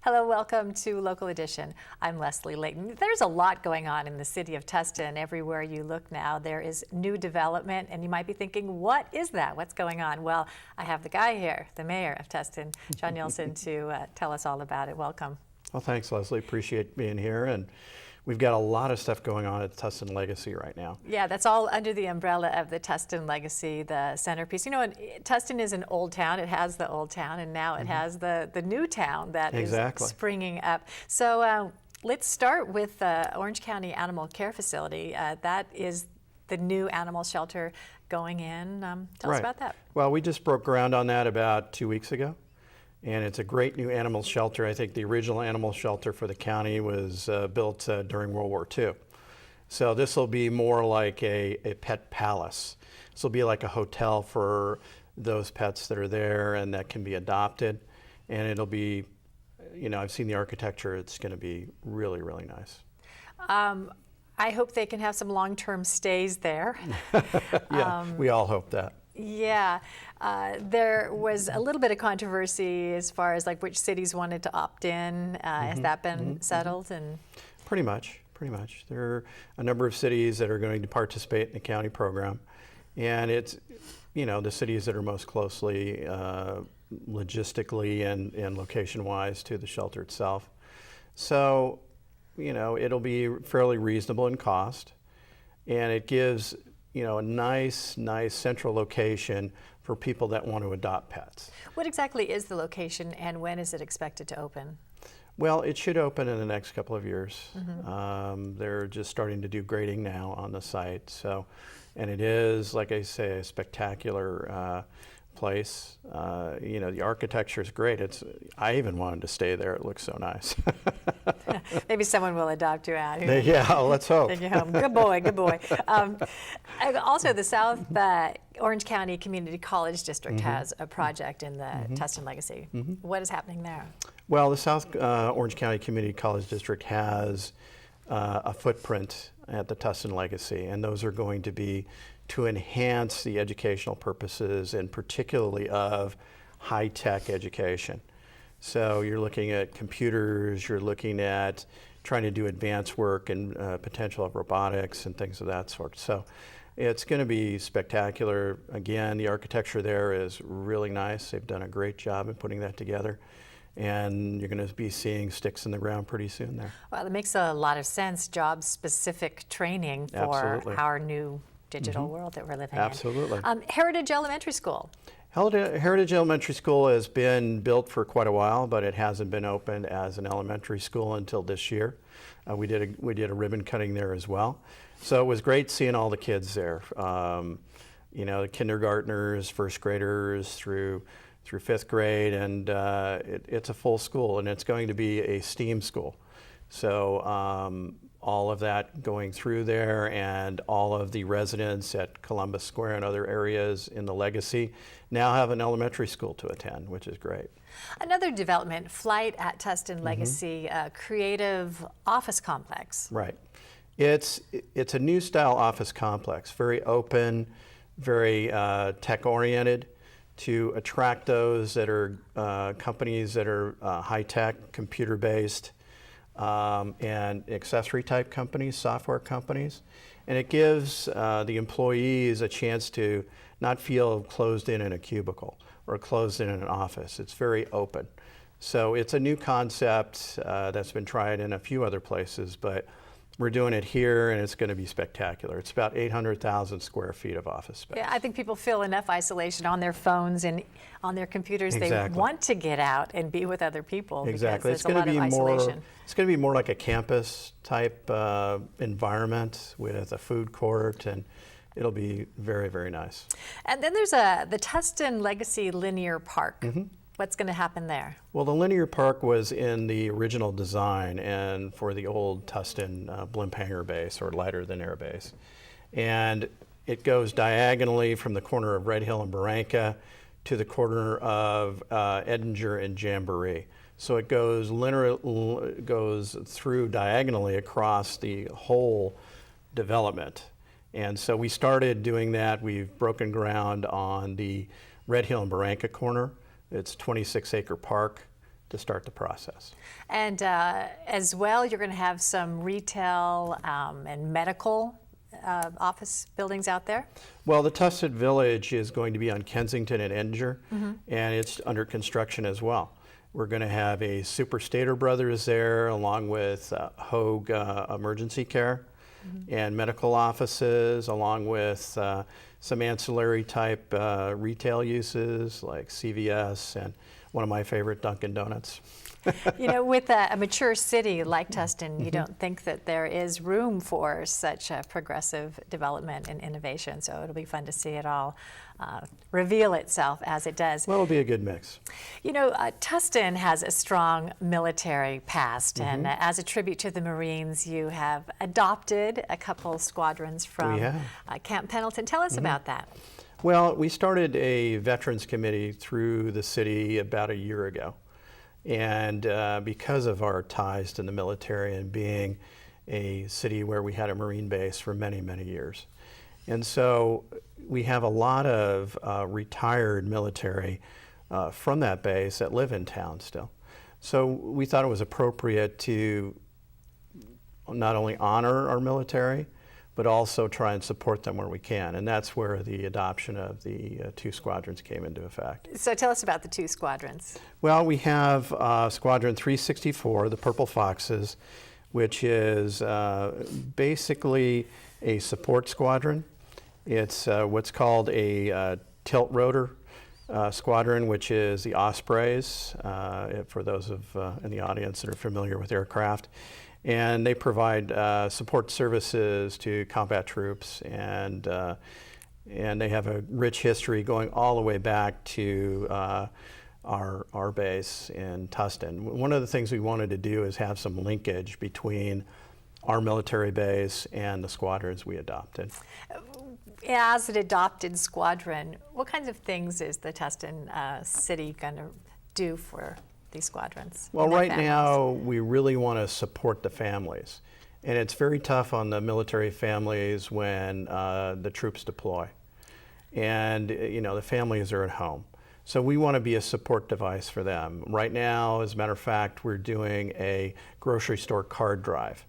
Hello, welcome to Local Edition. I'm Leslie Layton. There's a lot going on in the city of Tustin. Everywhere you look now, there is new development, and you might be thinking, what is that? What's going on? Well, I have the guy here, the mayor of Tustin, John Nielsen, to tell us all about it. Welcome. Well, thanks, Leslie. Appreciate being here. And we've got a lot of stuff going on at the Tustin Legacy right now. Yeah, that's all under the umbrella of the Tustin Legacy, the centerpiece. You know, Tustin is an old town. It has the old town, and now it has the new town that is springing up. So let's start with Orange County Animal Care Facility. That is the new animal shelter going in. Tell us about that. Well, we just broke ground on that about 2 weeks ago. And it's a great new animal shelter. I think the original animal shelter for the county was built during World War II. So this will be more like a pet palace. This will be like a hotel for those pets that are there and that can be adopted. And it'll be, you know, I've seen the architecture. It's going to be really, really nice. I hope they can have some long-term stays there. Yeah, we all hope that. Yeah, there was a little bit of controversy as far as like which cities wanted to opt in. Has that been settled? And Pretty much. There are a number of cities that are going to participate in the county program, and it's, you know, the cities that are most closely logistically and location-wise to the shelter itself. So, you know, it'll be fairly reasonable in cost, and it gives, you know, a nice central location for people that want to adopt pets. what exactly is the location, and when is it expected to open? Well, it should open in the next couple of years. They're just starting to do grading now on the site. So, and it is, like I say, a spectacular place. You know, the architecture is great. I even wanted to stay there. It looks so nice. Maybe someone will adopt you out. Yeah, let's hope. Take you home. Good boy, good boy. Also, the South Orange County Community College District has a project in the Tustin Legacy. What is happening there? Well, the South Orange County Community College District has a footprint at the Tustin Legacy, and those are going to be to enhance the educational purposes and particularly of high-tech education. So you're looking at computers, you're looking at trying to do advanced work and potential of robotics and things of that sort. So it's going to be spectacular. Again, the architecture there is really nice. They've done a great job in putting that together. And you're going to be seeing sticks in the ground pretty soon there. Well, it makes a lot of sense, job-specific training for our new digital world that we're living in. Heritage Elementary School. Heritage Elementary School has been built for quite a while, but it hasn't been opened as an elementary school until this year. We did a ribbon cutting there as well. So it was great seeing all the kids there. You know, the kindergartners, first graders through fifth grade, and it's a full school, and it's going to be a STEAM school. So all of that going through there, and all of the residents at Columbus Square and other areas in the Legacy now have an elementary school to attend, which is great. Another development, Flight at Tustin Legacy, creative office complex. Right. It's a new style office complex, very open, very tech-oriented, to attract those that are companies that are high-tech, computer-based, and accessory-type companies, software companies. And it gives the employees a chance to not feel closed in a cubicle or closed in an office. It's very open. So it's a new concept that's been tried in a few other places, but we're doing it here, and it's going to be spectacular. It's about 800,000 square feet of office space. Yeah, I think people feel enough isolation on their phones and on their computers. They want to get out and be with other people. Exactly. It's going to be isolation. It's going to be more like a campus type environment with a food court, and it'll be very, very nice. And then there's the Tustin Legacy Linear Park. What's going to happen there? Well, the linear park was in the original design and for the old Tustin blimp hangar base, or lighter than air base. And it goes diagonally from the corner of Red Hill and Barranca to the corner of Edinger and Jamboree. So it goes through diagonally across the whole development. And so we started doing that. We've broken ground on the Red Hill and Barranca corner. It's a 26-acre park to start the process. And as well, you're going to have some retail and medical office buildings out there? Well, the Tustin Village is going to be on Kensington and Edinger, and it's under construction as well. We're going to have a Super Stater Brothers there, along with Hogue Emergency Care and medical offices, along with some ancillary type retail uses like CVS and one of my favorite, Dunkin' Donuts. You know, with a mature city like Tustin, you don't think that there is room for such a progressive development and innovation. So it'll be fun to see it all reveal itself as it does. Well, it'll be a good mix. You know, Tustin has a strong military past, and as a tribute to the Marines, you have adopted a couple squadrons from Camp Pendleton. Tell us about that. Well, we started a veterans committee through the city about a year ago. And because of our ties to the military and being a city where we had a Marine base for many, many years. And so we have a lot of retired military from that base that live in town still. So we thought it was appropriate to not only honor our military, but also try and support them where we can. And that's where the adoption of the two squadrons came into effect. So tell us about the two squadrons. Well, we have Squadron 364, the Purple Foxes, which is basically a support squadron. It's what's called a tilt rotor squadron, which is the Ospreys, for those in the audience that are familiar with aircraft. And they provide support services to combat troops, and they have a rich history going all the way back to our base in Tustin. One of the things we wanted to do is have some linkage between our military base and the squadrons we adopted. As an adopted squadron, what kinds of things is the Tustin city going to do for these squadrons? Well, right now we really want to support the families, and it's very tough on the military families when the troops deploy, and you know the families are at home. So we want to be a support device for them. Right now, as a matter of fact, we're doing a grocery store card drive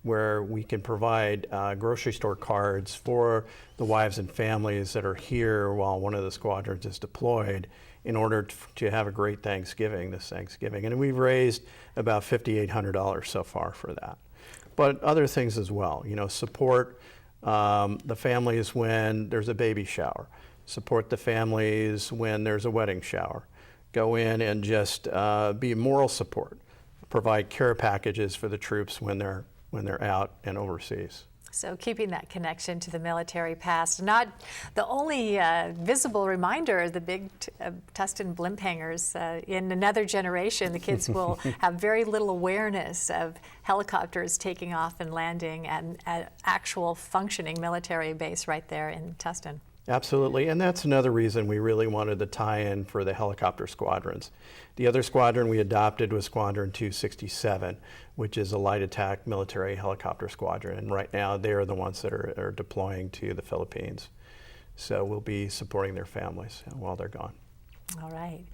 where we can provide grocery store cards for the wives and families that are here while one of the squadrons is deployed, in order to have a great Thanksgiving this Thanksgiving. And we've raised about $5,800 so far for that. But other things as well, you know, support the families when there's a baby shower, support the families when there's a wedding shower, go in and just be moral support, provide care packages for the troops when they're out and overseas. So keeping that connection to the military past, not the only visible reminder, the big Tustin blimp hangers. In another generation, the kids will have very little awareness of helicopters taking off and landing and an actual functioning military base right there in Tustin. Absolutely, and that's another reason we really wanted the tie-in for the helicopter squadrons. The other squadron we adopted was Squadron 267, which is a light attack military helicopter squadron, and right now they're the ones that are deploying to the Philippines. So we'll be supporting their families while they're gone. All right.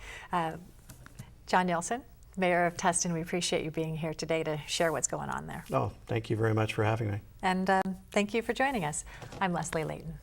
John Nielsen, Mayor of Tustin, we appreciate you being here today to share what's going on there. Oh, thank you very much for having me. And thank you for joining us. I'm Leslie Layton.